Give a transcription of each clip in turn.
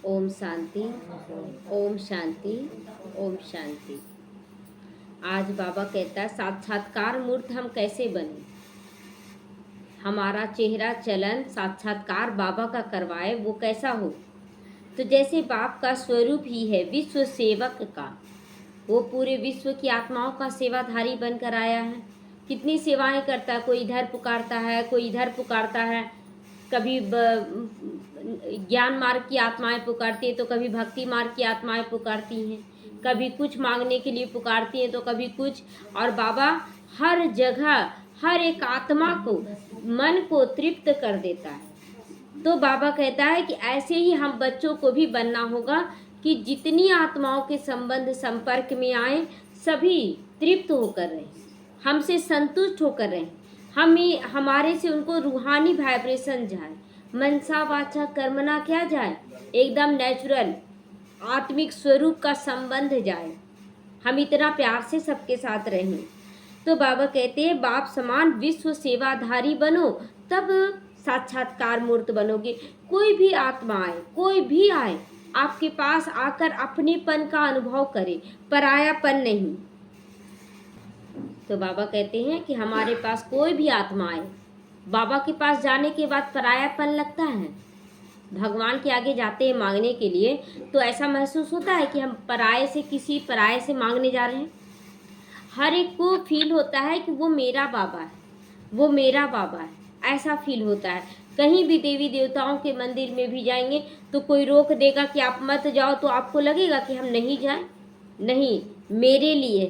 ओम शांति, ओम शांति, ओम शांति। आज बाबा कहता है साक्षात्कार मूर्त हम कैसे बने। हमारा चेहरा चलन साक्षात्कार बाबा का करवाए वो कैसा हो। तो जैसे बाप का स्वरूप ही है विश्व सेवक का, वो पूरे विश्व की आत्माओं का सेवाधारी बनकर आया है। कितनी सेवाएं करता है, कोई इधर पुकारता है, कोई इधर पुकारता है। कभी ज्ञान मार्ग की आत्माएं पुकारती है तो कभी भक्ति मार्ग की आत्माएं पुकारती हैं, कभी कुछ मांगने के लिए पुकारती हैं तो कभी कुछ। और बाबा हर जगह हर एक आत्मा को मन को तृप्त कर देता है। तो बाबा कहता है कि ऐसे ही हम बच्चों को भी बनना होगा कि जितनी आत्माओं के संबंध संपर्क में आए सभी तृप्त होकर रहें, हमसे संतुष्ट होकर रहें। हमारे से उनको रूहानी वाइब्रेशन जाए, मनसा वाचा कर्मना क्या जाए, एकदम नेचुरल आत्मिक स्वरूप का संबंध जाए। हम इतना प्यार से सबके साथ रहें। तो बाबा कहते हैं बाप समान विश्व सेवाधारी बनो, तब साक्षात्कार मूर्त बनोगे। कोई भी आत्मा आए, कोई भी आए, आपके पास आकर अपनेपन का अनुभव करे, परायापन नहीं। तो बाबा कहते हैं कि हमारे पास कोई भी आत्मा आए, बाबा के पास जाने के बाद परायापन लगता है। भगवान के आगे जाते हैं मांगने के लिए तो ऐसा महसूस होता है कि हम पराये से किसी पराये से मांगने जा रहे हैं। हर एक को फील होता है कि वो मेरा बाबा है, वो मेरा बाबा है, ऐसा फील होता है। कहीं भी देवी देवताओं के मंदिर में भी जाएंगे तो कोई रोक देगा कि आप मत जाओ, तो आपको लगेगा कि हम नहीं जाएं, नहीं मेरे लिए,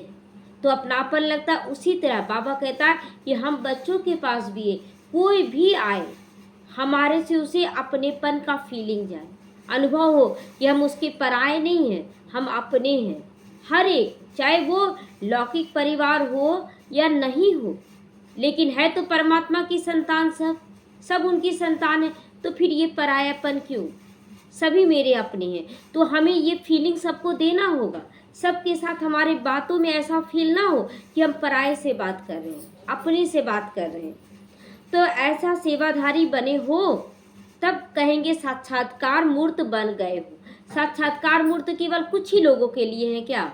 तो अपनापन लगता है। उसी तरह बाबा कहता है कि हम बच्चों के पास भी है, कोई भी आए हमारे से उसे अपनेपन का फीलिंग जाए, अनुभव हो कि हम उसके पराये नहीं हैं, हम अपने हैं। हर एक, चाहे वो लौकिक परिवार हो या नहीं हो, लेकिन है तो परमात्मा की संतान, सब उनकी संतान है। तो फिर ये परायापन क्यों, सभी मेरे अपने हैं। तो हमें ये फीलिंग सबको देना होगा। सबके साथ हमारे बातों में ऐसा फील ना हो कि हम पराये से बात कर रहे हैं, अपने से बात कर रहे हैं। तो ऐसा सेवाधारी बने हो तब कहेंगे साक्षात्कार मूर्त बन गए हो। साक्षात्कार मूर्त केवल कुछ ही लोगों के लिए है क्या,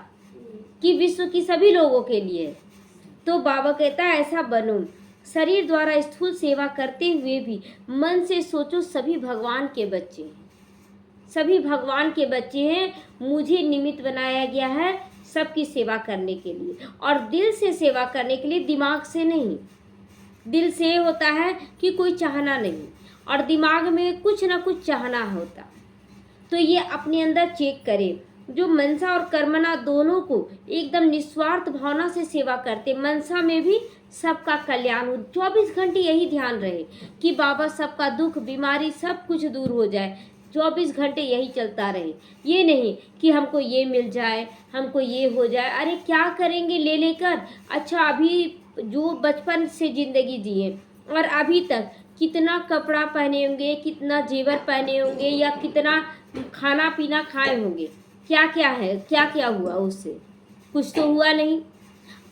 कि विश्व की सभी लोगों के लिए? तो बाबा कहता है ऐसा बनो, शरीर द्वारा स्थूल सेवा करते हुए भी मन से सोचो सभी भगवान के बच्चे, सभी भगवान के बच्चे हैं। मुझे निमित्त बनाया गया है सबकी सेवा करने के लिए, और दिल से सेवा करने के लिए, दिमाग से नहीं। दिल से होता है कि कोई चाहना नहीं, और दिमाग में कुछ ना कुछ चाहना होता। तो ये अपने अंदर चेक करें। जो मनसा और कर्मना दोनों को एकदम निस्वार्थ भावना से सेवा करते, मनसा में भी सबका कल्याण हो, 24 घंटे यही ध्यान रहे कि बाबा सबका दुख बीमारी सब कुछ दूर हो जाए, 24 घंटे यही चलता रहे। ये नहीं कि हमको ये मिल जाए, हमको ये हो जाए, अरे क्या करेंगे ले लेकर। अच्छा, अभी जो बचपन से ज़िंदगी जिए और अभी तक कितना कपड़ा पहने होंगे, कितना जेवर पहने होंगे, या कितना खाना पीना खाए होंगे, क्या क्या है, क्या क्या हुआ उससे, कुछ तो हुआ नहीं।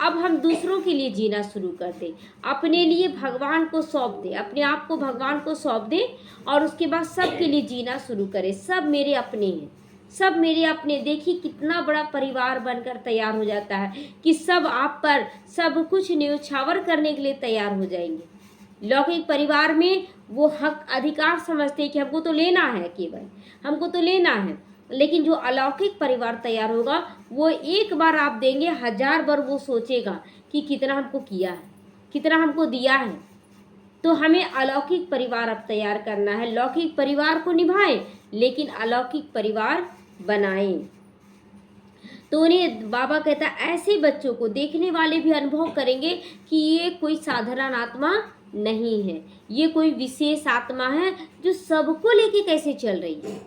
अब हम दूसरों के लिए जीना शुरू कर दें, अपने लिए भगवान को सौंप दें, अपने आप को भगवान को सौंप दें, और उसके बाद सब के लिए जीना शुरू करें। सब मेरे अपने हैं, सब मेरे अपने। देखिए कितना बड़ा परिवार बनकर तैयार हो जाता है कि सब आप पर सब कुछ न्यौछावर करने के लिए तैयार हो जाएंगे। लौकिक परिवार में वो हक अधिकार समझते हैं कि हमको तो लेना है, केवल हमको तो लेना है। लेकिन जो अलौकिक परिवार तैयार होगा वो एक बार आप देंगे, 1000 बार वो सोचेगा कि कितना हमको किया है, कितना हमको दिया है। तो हमें अलौकिक परिवार अब तैयार करना है। लौकिक परिवार को निभाएं लेकिन अलौकिक परिवार बनाएं। तो उन्हें बाबा कहता है ऐसे बच्चों को देखने वाले भी अनुभव करेंगे कि ये कोई साधारण आत्मा नहीं है, ये कोई विशेष आत्मा है जो सबको लेके कैसे चल रही है।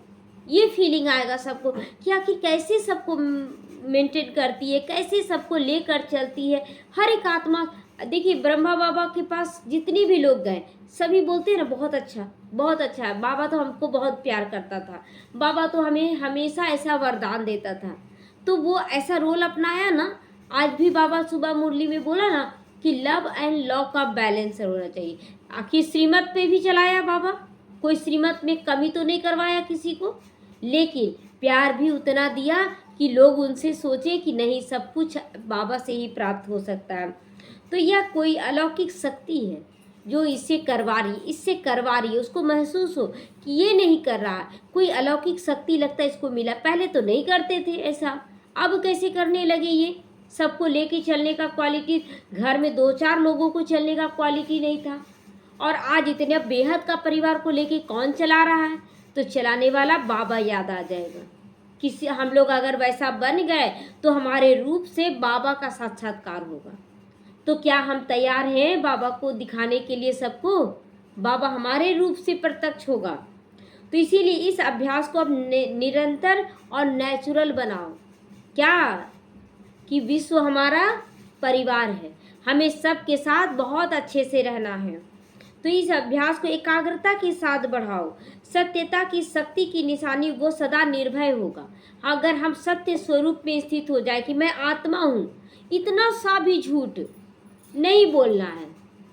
ये फीलिंग आएगा सबको कि आखिर कैसे सबको मेंटेन करती है, कैसे सबको लेकर चलती है। हर एक आत्मा, देखिए ब्रह्मा बाबा के पास जितने भी लोग गए सभी बोलते हैं ना बहुत अच्छा, बहुत अच्छा है, बाबा तो हमको बहुत प्यार करता था, बाबा तो हमें हमेशा ऐसा वरदान देता था। तो वो ऐसा रोल अपनाया ना। आज भी बाबा सुबह मुरली में बोला ना कि लव एंड लॉ का बैलेंस होना चाहिए। आखिर श्रीमत पे भी चलाया बाबा, कोई श्रीमत में कमी तो नहीं करवाया किसी को, लेकिन प्यार भी उतना दिया कि लोग उनसे सोचें कि नहीं, सब कुछ बाबा से ही प्राप्त हो सकता है। तो यह कोई अलौकिक शक्ति है जो इससे करवा रही है। उसको महसूस हो कि ये नहीं कर रहा है, कोई अलौकिक शक्ति लगता है इसको मिला। पहले तो नहीं करते थे ऐसा, अब कैसे करने लगे ये? सबको लेके चलने का क्वालिटी, घर में 2-4 लोगों को चलने का क्वालिटी नहीं था, और आज इतने बेहद का परिवार को लेके कौन चला रहा है? तो चलाने वाला बाबा याद आ जाएगा। किसी हम लोग अगर वैसा बन गए तो हमारे रूप से बाबा का साक्षात्कार होगा। तो क्या हम तैयार हैं बाबा को दिखाने के लिए सबको? बाबा हमारे रूप से प्रत्यक्ष होगा। तो इसीलिए इस अभ्यास को अब निरंतर और नेचुरल बनाओ। क्या कि विश्व हमारा परिवार है, हमें सबके साथ बहुत अच्छे से रहना है। तो इस अभ्यास को एकाग्रता के साथ बढ़ाओ। सत्यता की शक्ति की निशानी वो सदा निर्भय होगा। अगर हम सत्य स्वरूप में स्थित हो जाए कि मैं आत्मा हूँ, इतना सा भी झूठ नहीं बोलना है,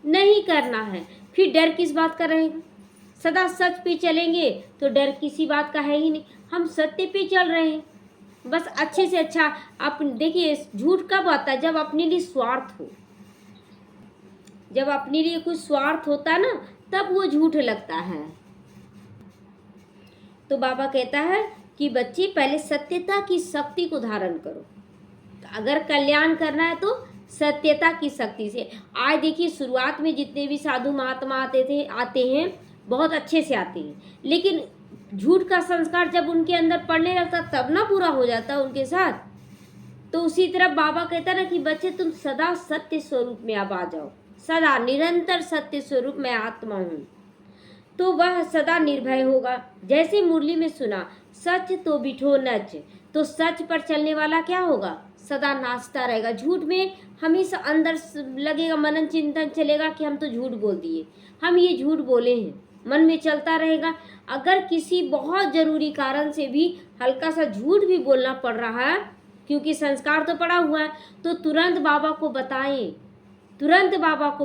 नहीं करना है, फिर डर किस बात का रहेगा? सदा सच पे चलेंगे तो डर किसी बात का है ही नहीं। हम सत्य पे चल रहे हैं, बस अच्छे से अच्छा। आप देखिए, झूठ कब आता है? जब अपने लिए स्वार्थ हो, जब अपने लिए कुछ स्वार्थ होता है ना, तब वो झूठ लगता है। तो बाबा कहता है कि बच्चे पहले सत्यता की शक्ति को धारण करो। अगर कल्याण करना है तो सत्यता की शक्ति से। आज देखिए, शुरुआत में जितने भी साधु महात्मा आते हैं बहुत अच्छे से आते हैं, लेकिन झूठ का संस्कार जब उनके अंदर पड़ने लगता तब ना पूरा हो जाता उनके साथ। तो उसी तरह बाबा कहता ना कि बच्चे तुम सदा सत्य स्वरूप में अब आ जाओ, सदा निरंतर सत्य स्वरूप में आत्मा हूँ, तो वह सदा निर्भय होगा। जैसे मुरली में सुना, सच तो बिठो नच, तो सच पर चलने वाला क्या होगा? सदा नाचता रहेगा। झूठ में हमेशा अंदर लगेगा, मनन चिंतन चलेगा कि हम तो झूठ बोल दिए, हम ये झूठ बोले हैं, मन में चलता रहेगा। अगर किसी बहुत ज़रूरी कारण से भी हल्का सा झूठ भी बोलना पड़ रहा है, क्योंकि संस्कार तो पड़ा हुआ है, तो तुरंत बाबा को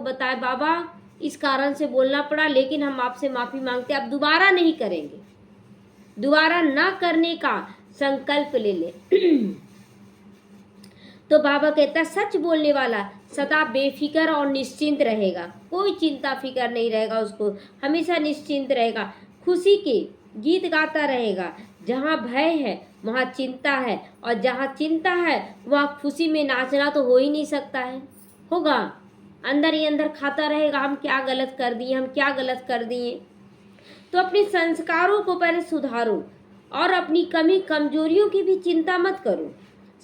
बताएं, बाबा इस कारण से बोलना पड़ा, लेकिन हम आपसे माफ़ी मांगते हैं, अब दोबारा नहीं करेंगे, दोबारा ना करने का संकल्प ले ले। तो बाबा कहता है सच बोलने वाला सदा बेफिक्र और निश्चिंत रहेगा, कोई चिंता फिक्र नहीं रहेगा उसको, हमेशा निश्चिंत रहेगा, खुशी के गीत गाता रहेगा। जहाँ भय है वहाँ चिंता है, और जहाँ चिंता है वहाँ खुशी में नाचना तो हो ही नहीं सकता है। होगा, अंदर ही अंदर खाता रहेगा, हम क्या गलत कर दिए, हम क्या गलत कर दिए। तो अपने संस्कारों को पहले सुधारो, और अपनी कमी कमजोरियों की भी चिंता मत करो।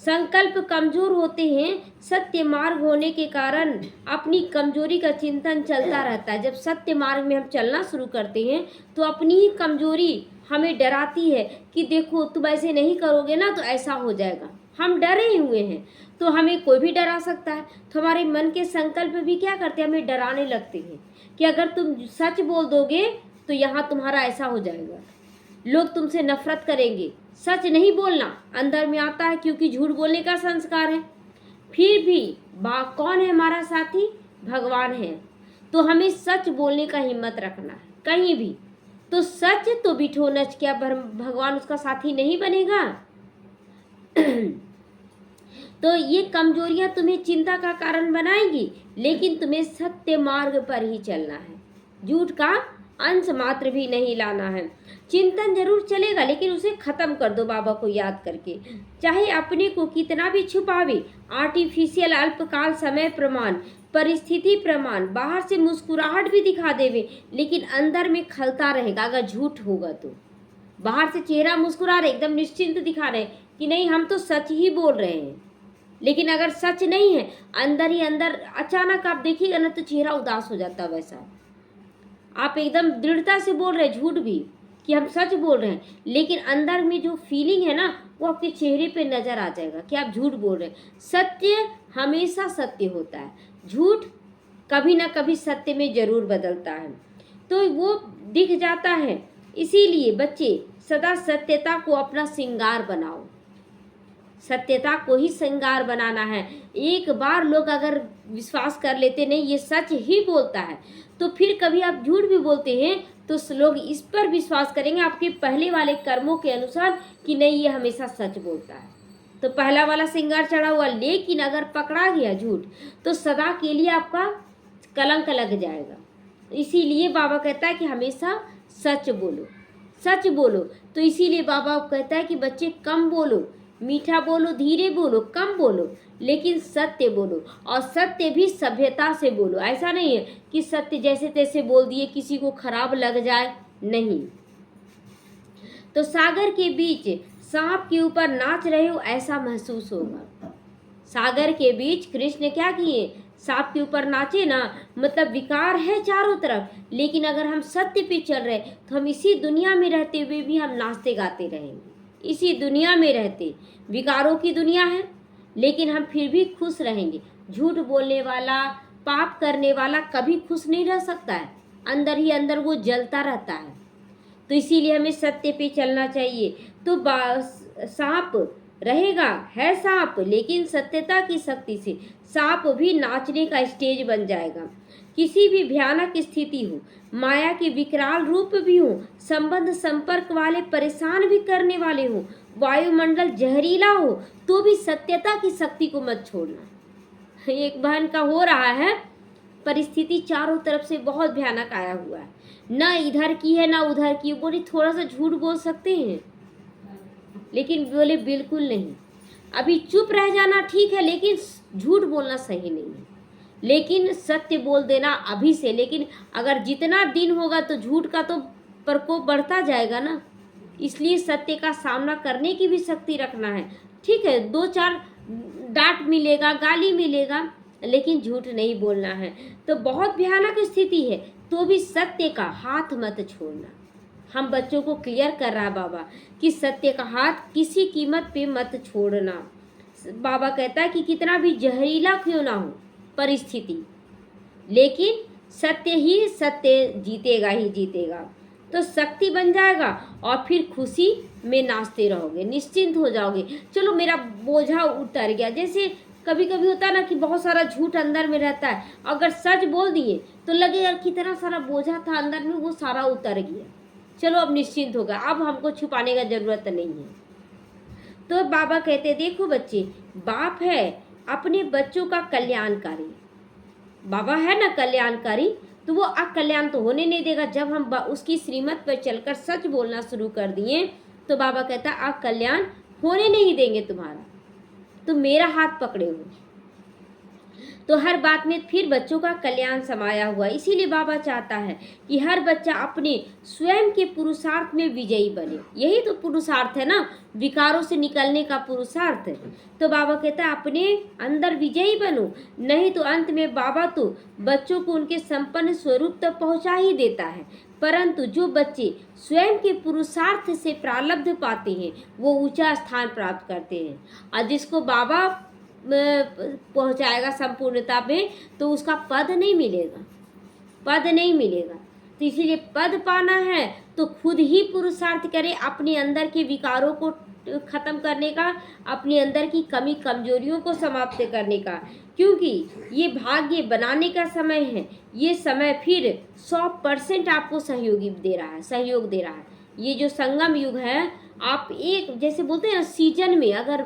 संकल्प कमजोर होते हैं, सत्य मार्ग होने के कारण अपनी कमजोरी का चिंतन चलता रहता है। जब सत्य मार्ग में हम चलना शुरू करते हैं तो अपनी ही कमजोरी हमें डराती है कि देखो तुम ऐसे नहीं करोगे ना तो ऐसा हो जाएगा। हम डरे हुए हैं, तो हमें कोई भी डरा सकता है। तो हमारे मन के संकल्प भी क्या करते हैं, हमें डराने लगते हैं कि अगर तुम सच बोल दोगे तो यहाँ तुम्हारा ऐसा हो जाएगा, लोग तुमसे नफरत करेंगे। सच नहीं बोलना अंदर में आता है, क्योंकि झूठ बोलने का संस्कार है। फिर भी कौन है हमारा साथी? भगवान है। तो हमें सच बोलने का हिम्मत रखना है कहीं भी। तो सच तो बिठो नच, क्या भगवान उसका साथी नहीं बनेगा? तो ये कमजोरियां तुम्हें चिंता का कारण बनाएंगी, लेकिन तुम्हें सत्य मार्ग पर ही चलना है, झूठ का अंश मात्र भी नहीं लाना है। चिंतन जरूर चलेगा, लेकिन उसे खत्म कर दो बाबा को याद करके। चाहे अपने को कितना भी छुपावे, आर्टिफिशियल अल्पकाल समय प्रमाण, परिस्थिति प्रमाण, बाहर से मुस्कुराहट भी दिखा देवे, लेकिन अंदर में खलता रहेगा। अगर झूठ होगा तो बाहर से चेहरा मुस्कुरा रहे, एकदम निश्चिंत दिखा रहे कि नहीं हम तो सच ही बोल रहे हैं, लेकिन अगर सच नहीं है, अंदर ही अंदर अचानक आप देखिएगा ना तो चेहरा उदास हो जाता है। वैसा आप एकदम दृढ़ता से बोल रहे झूठ भी कि हम सच बोल रहे हैं, लेकिन अंदर में जो फीलिंग है ना वो आपके चेहरे पे नजर आ जाएगा कि आप झूठ बोल रहे हैं। सत्य हमेशा सत्य होता है, झूठ कभी ना कभी सत्य में जरूर बदलता है, तो वो दिख जाता है। इसीलिए बच्चे सदा सत्यता को अपना श्रृंगार बनाओ, सत्यता को ही श्रृंगार बनाना है। एक बार लोग अगर विश्वास कर लेते नहीं ये सच ही बोलता है, तो फिर कभी आप झूठ भी बोलते हैं तो लोग इस पर विश्वास करेंगे आपके पहले वाले कर्मों के अनुसार कि नहीं ये हमेशा सच बोलता है। तो पहला वाला श्रृंगार चढ़ा हुआ, लेकिन अगर पकड़ा गया झूठ तो सदा के लिए आपका कलंक लग जाएगा। इसीलिए बाबा कहता है कि हमेशा सच बोलो, सच बोलो। तो इसीलिए बाबा कहता है कि बच्चे कम बोलो, मीठा बोलो, धीरे बोलो, कम बोलो, लेकिन सत्य बोलो। और सत्य भी सभ्यता से बोलो। ऐसा नहीं है कि सत्य जैसे तैसे बोल दिए, किसी को खराब लग जाए, नहीं। तो सागर के बीच सांप के ऊपर नाच रहे हो ऐसा महसूस होगा। सागर के बीच कृष्ण क्या किए, सांप के ऊपर नाचे ना, मतलब विकार है चारों तरफ, लेकिन अगर हम सत्य पे चल रहे तो हम इसी दुनिया में रहते हुए भी हम नाचते गाते रहेंगे। इसी दुनिया में रहते, विकारों की दुनिया है, लेकिन हम फिर भी खुश रहेंगे। झूठ बोलने वाला, पाप करने वाला कभी खुश नहीं रह सकता है, अंदर ही अंदर वो जलता रहता है। तो इसीलिए हमें सत्य पे चलना चाहिए। तो सांप रहेगा, है सांप, लेकिन सत्यता की शक्ति से सांप भी नाचने का स्टेज बन जाएगा। किसी भी भयानक स्थिति हो, माया के विकराल रूप भी हो, संबंध संपर्क वाले परेशान भी करने वाले हो, वायुमंडल जहरीला हो, तो भी सत्यता की शक्ति को मत छोड़ना। एक बहन का हो रहा है, परिस्थिति चारों तरफ से बहुत भयानक आया हुआ है, ना इधर की है ना उधर की। बोली थोड़ा सा झूठ बोल सकते हैं, लेकिन बोले बिल्कुल नहीं, अभी चुप रह जाना ठीक है, लेकिन झूठ बोलना सही नहीं है, लेकिन सत्य बोल देना अभी से। लेकिन अगर जितना दिन होगा तो झूठ का तो प्रकोप बढ़ता जाएगा ना, इसलिए सत्य का सामना करने की भी शक्ति रखना है। ठीक है, 2-4 डांट मिलेगा, गाली मिलेगा, लेकिन झूठ नहीं बोलना है। तो बहुत भयानक स्थिति है तो भी सत्य का हाथ मत छोड़ना। हम बच्चों को क्लियर कर रहा है बाबा कि सत्य का हाथ किसी कीमत पे मत छोड़ना। बाबा कहता है कि कितना भी जहरीला क्यों ना हो परिस्थिति, लेकिन सत्य ही सत्य जीतेगा ही जीतेगा। तो शक्ति बन जाएगा और फिर खुशी में नाचते रहोगे, निश्चिंत हो जाओगे। चलो मेरा बोझा उतर गया। जैसे कभी कभी होता है ना कि बहुत सारा झूठ अंदर में रहता है, अगर सच बोल दिए तो लगेगा कितना सारा बोझा था अंदर में, वो सारा उतर गया, चलो अब निश्चिंत हो गया, अब हमको छुपाने का जरूरत नहीं है। तो बाबा कहते देखो बच्चे, बाप है अपने बच्चों का कल्याणकारी, बाबा है ना कल्याणकारी, तो वो अकल्याण तो होने नहीं देगा। जब हम उसकी श्रीमत पर चलकर सच बोलना शुरू कर दिए तो बाबा कहता अकल्याण होने नहीं देंगे तुम्हारा, तो मेरा हाथ पकड़े हो। तो हर बात में फिर बच्चों का कल्याण समाया हुआ। इसीलिए बाबा चाहता है कि हर बच्चा अपने स्वयं के पुरुषार्थ में विजयी बने। यही तो पुरुषार्थ है ना, विकारों से निकलने का पुरुषार्थ। तो बाबा कहता है अपने अंदर विजयी बनो, नहीं तो अंत में बाबा तो बच्चों को उनके संपन्न स्वरूप तक पहुंचा ही देता है। परंतु जो बच्चे स्वयं के पुरुषार्थ से प्रारब्ध पाते हैं वो ऊंचा स्थान प्राप्त करते हैं, और जिसको बाबा पहुंचाएगा संपूर्णता में तो उसका पद नहीं मिलेगा, पद नहीं मिलेगा। तो इसीलिए पद पाना है तो खुद ही पुरुषार्थ करे, अपने अंदर के विकारों को खत्म करने का, अपने अंदर की कमी कमजोरियों को समाप्त करने का, क्योंकि ये भाग्य बनाने का समय है। ये समय फिर 100% आपको सहयोग दे रहा है। ये जो संगम युग है, आप एक जैसे बोलते हैं ना, सीजन में अगर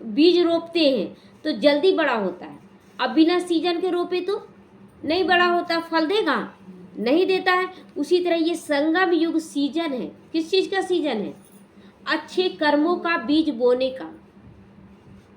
बीज रोपते हैं तो जल्दी बड़ा होता है, अब बिना सीजन के रोपे तो नहीं बड़ा होता, फल देगा नहीं देता है। उसी तरह ये संगम युग सीजन है। किस चीज़ का सीजन है? अच्छे कर्मों का बीज बोने का,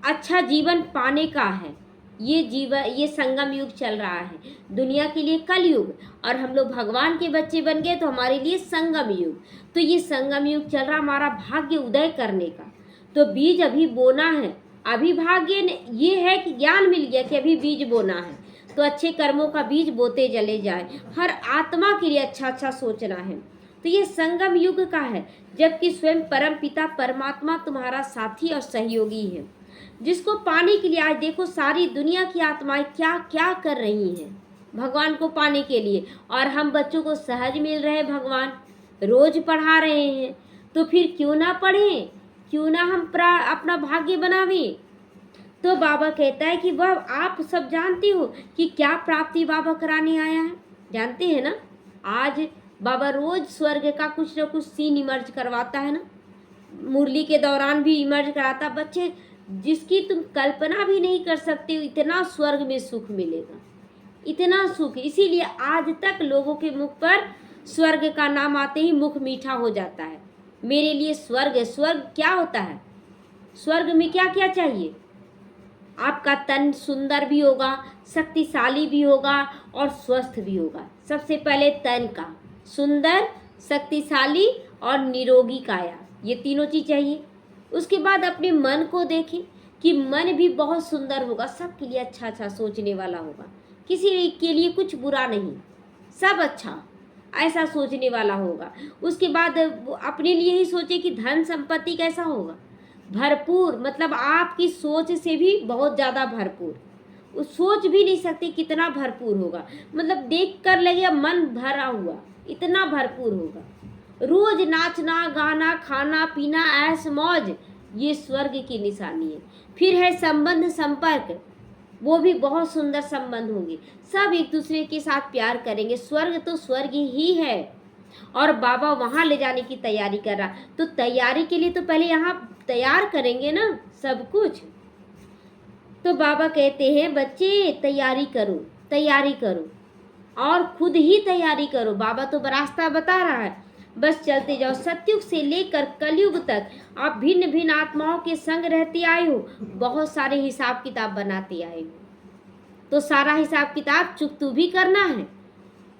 अच्छा जीवन पाने का है। ये संगम युग चल रहा है दुनिया के लिए, कल युग, और हम लोग भगवान के बच्चे बन गए तो हमारे लिए संगम युग। तो ये संगम युग चल रहा हमारा भाग्य उदय करने का। तो बीज अभी बोना है, अभी भाग्य ये है कि ज्ञान मिल गया कि अभी बीज बोना है, तो अच्छे कर्मों का बीज बोते चले जाए। हर आत्मा के लिए अच्छा अच्छा सोचना है। तो ये संगम युग का है, जबकि स्वयं परम पिता परमात्मा तुम्हारा साथी और सहयोगी है, जिसको पाने के लिए आज देखो सारी दुनिया की आत्माएं क्या क्या कर रही हैं भगवान को पाने के लिए। और हम बच्चों को सहज मिल रहे हैं, भगवान रोज पढ़ा रहे हैं, तो फिर क्यों ना पढ़ें, क्यों ना हम अपना भाग्य बनावें। तो बाबा कहता है कि वह आप सब जानते हो कि क्या प्राप्ति बाबा कराने आया है, जानते हैं ना। आज बाबा रोज स्वर्ग का कुछ ना कुछ सीन इमर्ज करवाता है ना, मुरली के दौरान भी इमर्ज कराता। बच्चे जिसकी तुम कल्पना भी नहीं कर सकते हो, इतना स्वर्ग में सुख मिलेगा, इतना सुख। इसीलिए आज तक लोगों के मुख पर स्वर्ग का नाम आते ही मुख मीठा हो जाता है। मेरे लिए स्वर्ग है। स्वर्ग क्या होता है? स्वर्ग में क्या क्या चाहिए? आपका तन सुंदर भी होगा, शक्तिशाली भी होगा और स्वस्थ भी होगा। सबसे पहले तन का सुंदर, शक्तिशाली और निरोगी काया, ये तीनों चीज चाहिए। उसके बाद अपने मन को देखें कि मन भी बहुत सुंदर होगा, सबके लिए अच्छा अच्छा सोचने वाला होगा, किसी के लिए कुछ बुरा नहीं, सब अच्छा ऐसा सोचने वाला होगा। उसके बाद अपने लिए ही सोचे कि धन संपत्ति कैसा होगा, भरपूर, मतलब आपकी सोच से भी बहुत ज़्यादा भरपूर। उस सोच भी नहीं सकते कितना भरपूर होगा, मतलब देख कर लगे मन भरा हुआ, इतना भरपूर होगा। रोज नाचना गाना खाना पीना ऐश मौज, ये स्वर्ग की निशानी है। फिर है संबंध संपर्क, वो भी बहुत सुंदर संबंध होंगे, सब एक दूसरे के साथ प्यार करेंगे। स्वर्ग तो स्वर्ग ही है और बाबा वहाँ ले जाने की तैयारी कर रहा। तो तैयारी के लिए तो पहले यहाँ तैयार करेंगे ना सब कुछ। तो बाबा कहते हैं बच्चे तैयारी करो, तैयारी करो और खुद ही तैयारी करो। बाबा तो रास्ता बता रहा है, बस चलते जाओ। सतयुग से लेकर कलयुग तक आप भिन्न भिन्न आत्माओं के संग रहते आए हो, बहुत सारे हिसाब किताब बनाते आए हो। तो सारा हिसाब किताब चुकतू भी करना है,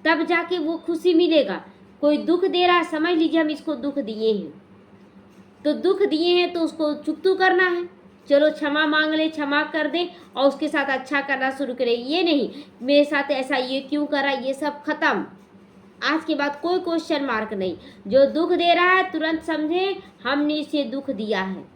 तब जाके वो खुशी मिलेगा। कोई दुख दे रहा है, समझ लीजिए हम इसको दुख दिए हैं, तो दुख दिए हैं तो उसको चुकतू करना है। चलो क्षमा मांग ले, क्षमा कर दे और उसके साथ अच्छा करना शुरू करें। ये नहीं मेरे साथ ऐसा ये क्यों करा, ये सब खत्म। आज के बाद कोई क्वेश्चन मार्क नहीं। जो दुख दे रहा है तुरंत समझे हमने इसे दुख दिया है।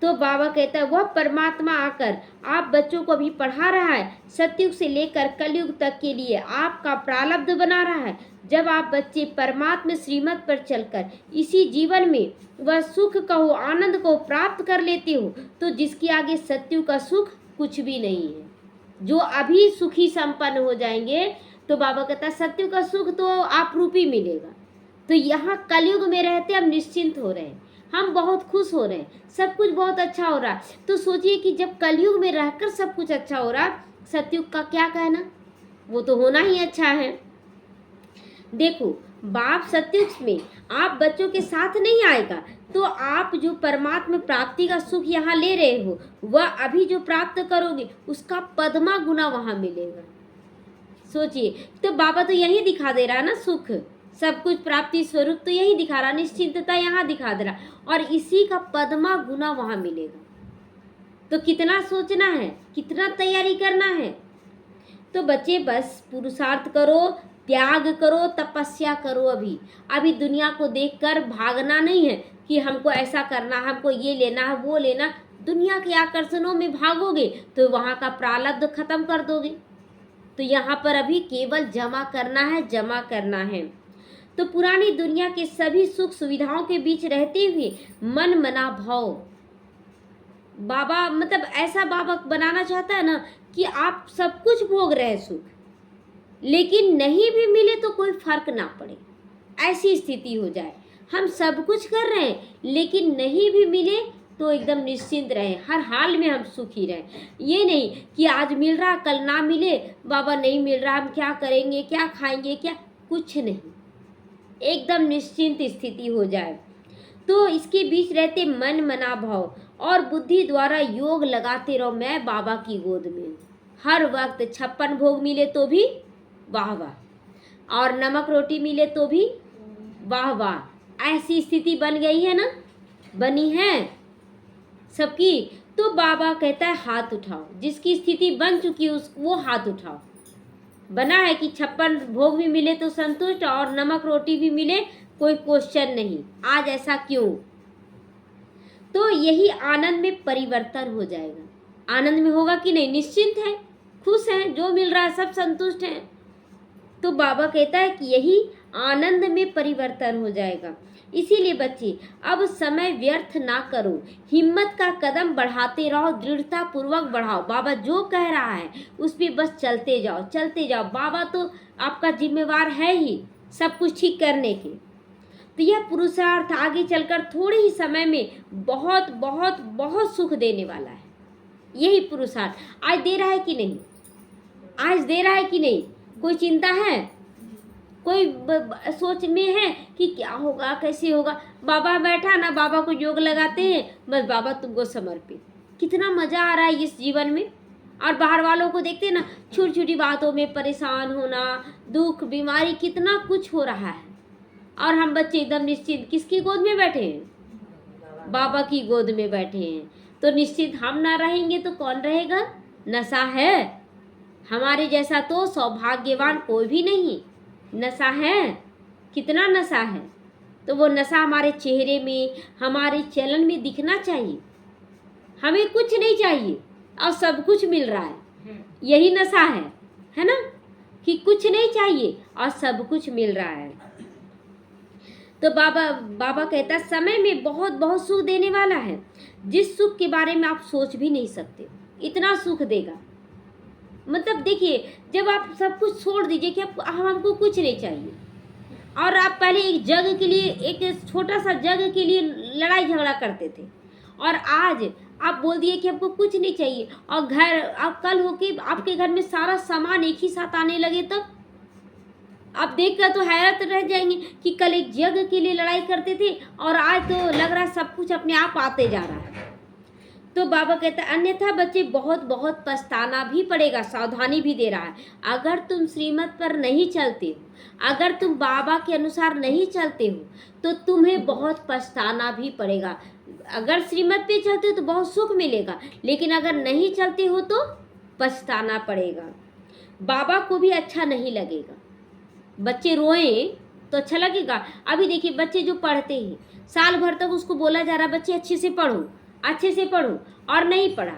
तो बाबा कहता है वह परमात्मा आकर आप बच्चों को भी पढ़ा रहा है, सतयुग से लेकर कलयुग तक के लिए आपका प्रारब्ध बना रहा है। जब आप बच्चे परमात्मा श्रीमत पर चलकर इसी जीवन में वह सुख को, आनंद को प्राप्त कर लेते हो, तो जिसके आगे सतयुग का सुख कुछ भी नहीं है। जो अभी सुखी संपन्न हो जाएंगे, तो बाबा कहता है सतयुग का सुख तो आप रूपी मिलेगा। तो यहाँ कलयुग में रहते हम निश्चिंत हो रहे हैं, हम बहुत खुश हो रहे हैं, सब कुछ बहुत अच्छा हो रहा है। तो सोचिए कि जब कलयुग में रहकर सब कुछ अच्छा हो रहा, सतयुग का क्या कहना, वो तो होना ही अच्छा है। देखो बाप सतयुग में आप बच्चों के साथ नहीं आएगा, तो आप जो परमात्मा प्राप्ति का सुख यहाँ ले रहे हो, वह अभी जो प्राप्त करोगे उसका पद्मा गुना वहाँ मिलेगा। सोचिए, तो बाबा तो यही दिखा दे रहा है ना, सुख सब कुछ प्राप्ति स्वरूप तो यही दिखा रहा, निश्चिंतता यहाँ दिखा दे रहा, और इसी का पद्मा गुना वहाँ मिलेगा। तो कितना सोचना है, कितना तैयारी करना है। तो बच्चे बस पुरुषार्थ करो, त्याग करो, तपस्या करो। अभी दुनिया को देखकर भागना नहीं है कि हमको ऐसा करना, हमको ये लेना है वो लेना। दुनिया के आकर्षणों में भागोगे तो वहाँ का प्रारब्ध खत्म कर दोगे। तो यहाँ पर अभी केवल जमा करना है, जमा करना है। तो पुरानी दुनिया के सभी सुख सुविधाओं के बीच रहते हुए मन मना भाव, बाबा मतलब ऐसा बाबा बनाना चाहता है ना कि आप सब कुछ भोग रहे हैं सुख, लेकिन नहीं भी मिले तो कोई फर्क ना पड़े, ऐसी स्थिति हो जाए। हम सब कुछ कर रहे हैं लेकिन नहीं भी मिले तो एकदम निश्चिंत रहे, हर हाल में हम सुखी रहें। ये नहीं कि आज मिल रहा कल ना मिले, बाबा नहीं मिल रहा हम क्या करेंगे, क्या खाएंगे, क्या, कुछ नहीं, एकदम निश्चिंत स्थिति हो जाए। तो इसके बीच रहते मन मना भाव और बुद्धि द्वारा योग लगाते रहो, मैं बाबा की गोद में। हर वक्त 56 भोग मिले तो भी वाह वाह, और नमक रोटी मिले तो भी वाह वाह, ऐसी स्थिति बन गई है ना, बनी है सबकी। तो बाबा कहता है हाथ उठाओ, जिसकी स्थिति बन चुकी है वो हाथ उठाओ। बना है कि 56 भोग भी मिले तो संतुष्ट और नमक रोटी भी मिले कोई क्वेश्चन नहीं, आज ऐसा क्यों। तो यही आनंद में परिवर्तन हो जाएगा। आनंद में होगा कि नहीं, निश्चिंत है, खुश है, जो मिल रहा है सब संतुष्ट है। तो बाबा कहता है कि यही आनंद में परिवर्तन हो जाएगा। इसीलिए बच्चे अब समय व्यर्थ ना करो, हिम्मत का कदम बढ़ाते रहो, दृढ़ता पूर्वक बढ़ाओ। बाबा जो कह रहा है उस पे बस चलते जाओ, चलते जाओ। बाबा तो आपका जिम्मेवार है ही, सब कुछ ठीक करने के। तो यह पुरुषार्थ आगे चलकर थोड़े ही समय में बहुत बहुत बहुत सुख देने वाला है। यही पुरुषार्थ आज दे रहा है कि नहीं? आज दे रहा है कि नहीं? कोई चिंता है? कोई सोच में है कि क्या होगा, कैसे होगा? बाबा बैठा ना, बाबा को योग लगाते हैं, बस बाबा तुमको समर्पित। कितना मजा आ रहा है इस जीवन में। और बाहर वालों को देखते ना, छोटी छोटी बातों में परेशान होना, दुख बीमारी, कितना कुछ हो रहा है। और हम बच्चे एकदम निश्चित किसकी गोद में बैठे हैं? बाबा की गोद में बैठे हैं। तो निश्चित हम ना रहेंगे तो कौन रहेगा? नशा है हमारे जैसा तो सौभाग्यवान कोई भी नहीं। नशा है, कितना नशा है। तो वो नशा हमारे चेहरे में, हमारे चलन में दिखना चाहिए। हमें कुछ नहीं चाहिए और सब कुछ मिल रहा है। यही नशा है ना, कि कुछ नहीं चाहिए और सब कुछ मिल रहा है। तो बाबा कहता समय में बहुत बहुत सुख देने वाला है, जिस सुख के बारे में आप सोच भी नहीं सकते, इतना सुख देगा। मतलब देखिए, जब आप सब कुछ छोड़ दीजिए कि हमको कुछ नहीं चाहिए, और आप पहले एक जग के लिए, एक छोटा सा जग के लिए लड़ाई झगड़ा करते थे, और आज आप बोल दिए कि हमको कुछ नहीं चाहिए, और घर आप कल होके आपके घर में सारा सामान एक ही साथ आने लगे, तब आप देखकर तो हैरत रह जाएंगे कि कल एक जग के लिए लड़ाई करते थे और आज तो लग रहा है सब कुछ अपने आप आते जा रहा है। तो बाबा कहता है अन्यथा बच्चे बहुत बहुत पछताना भी पड़ेगा। सावधानी भी दे रहा है, अगर तुम श्रीमत पर नहीं चलते हो, अगर तुम बाबा के अनुसार नहीं चलते हो, तो तुम्हें बहुत पछताना भी पड़ेगा। अगर श्रीमत पे चलते हो तो बहुत सुख मिलेगा, लेकिन अगर नहीं चलते हो तो पछताना पड़ेगा। बाबा को भी अच्छा नहीं लगेगा, बच्चे रोएं तो अच्छा लगेगा। अभी देखिए, बच्चे जो पढ़ते हैं, साल भर तक उसको बोला जा रहा है बच्चे अच्छे से पढ़ो, अच्छे से पढ़ो, और नहीं पढ़ा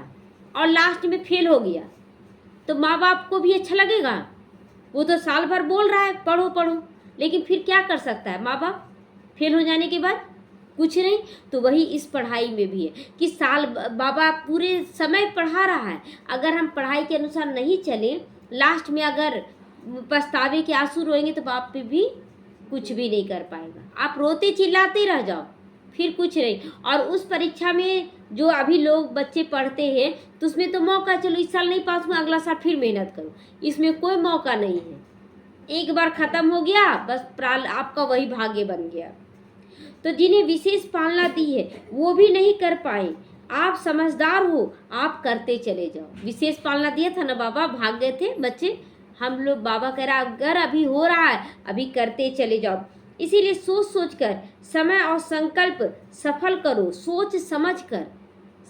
और लास्ट में फेल हो गया, तो माँ बाप को भी अच्छा लगेगा? वो तो साल भर बोल रहा है पढ़ो पढ़ो, लेकिन फिर क्या कर सकता है माँ बाप फेल हो जाने के बाद? कुछ नहीं। तो वही इस पढ़ाई में भी है कि साल बाबा पूरे समय पढ़ा रहा है, अगर हम पढ़ाई के अनुसार नहीं चले, लास्ट में अगर पछतावे के आंसू रोएंगे तो बाप पे भी कुछ भी नहीं कर पाएगा। आप रोते चिल्लाते रह जाओ, फिर कुछ नहीं। और उस परीक्षा में जो अभी लोग बच्चे पढ़ते हैं, तो उसमें तो मौका, चलो इस साल नहीं पास हुआ, अगला साल फिर मेहनत करो, इसमें कोई मौका नहीं है। एक बार खत्म हो गया, बस आपका वही भाग्य बन गया। तो जिन्हें विशेष पालना दी है वो भी नहीं कर पाए। आप समझदार हो, आप करते चले जाओ। विशेष पालना दिया था ना बाबा, भाग गए थे बच्चे, हम लोग बाबा कह रहा अगर अभी हो रहा है अभी करते चले जाओ। इसीलिए सोच सोच कर समय और संकल्प सफल करो, सोच समझ कर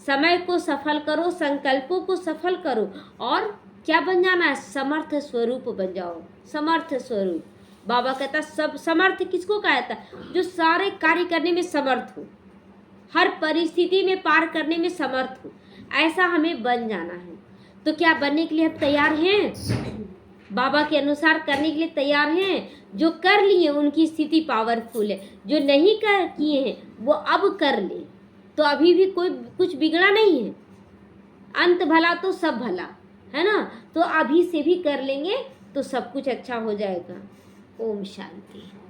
समय को सफल करो, संकल्पों को सफल करो, और क्या बन जाना है? समर्थ स्वरूप बन जाओ। समर्थ स्वरूप बाबा कहता, सब समर्थ किसको कहता? जो सारे कार्य करने में समर्थ हो, हर परिस्थिति में पार करने में समर्थ हो, ऐसा हमें बन जाना है। तो क्या बनने के लिए हम तैयार हैं? बाबा के अनुसार करने के लिए तैयार हैं? जो कर लिए उनकी स्थिति पावरफुल है, जो नहीं कर किए हैं वो अब कर ले, तो अभी भी कोई कुछ बिगड़ा नहीं है। अंत भला तो सब भला है ना, तो अभी से भी कर लेंगे तो सब कुछ अच्छा हो जाएगा। ओम शांति।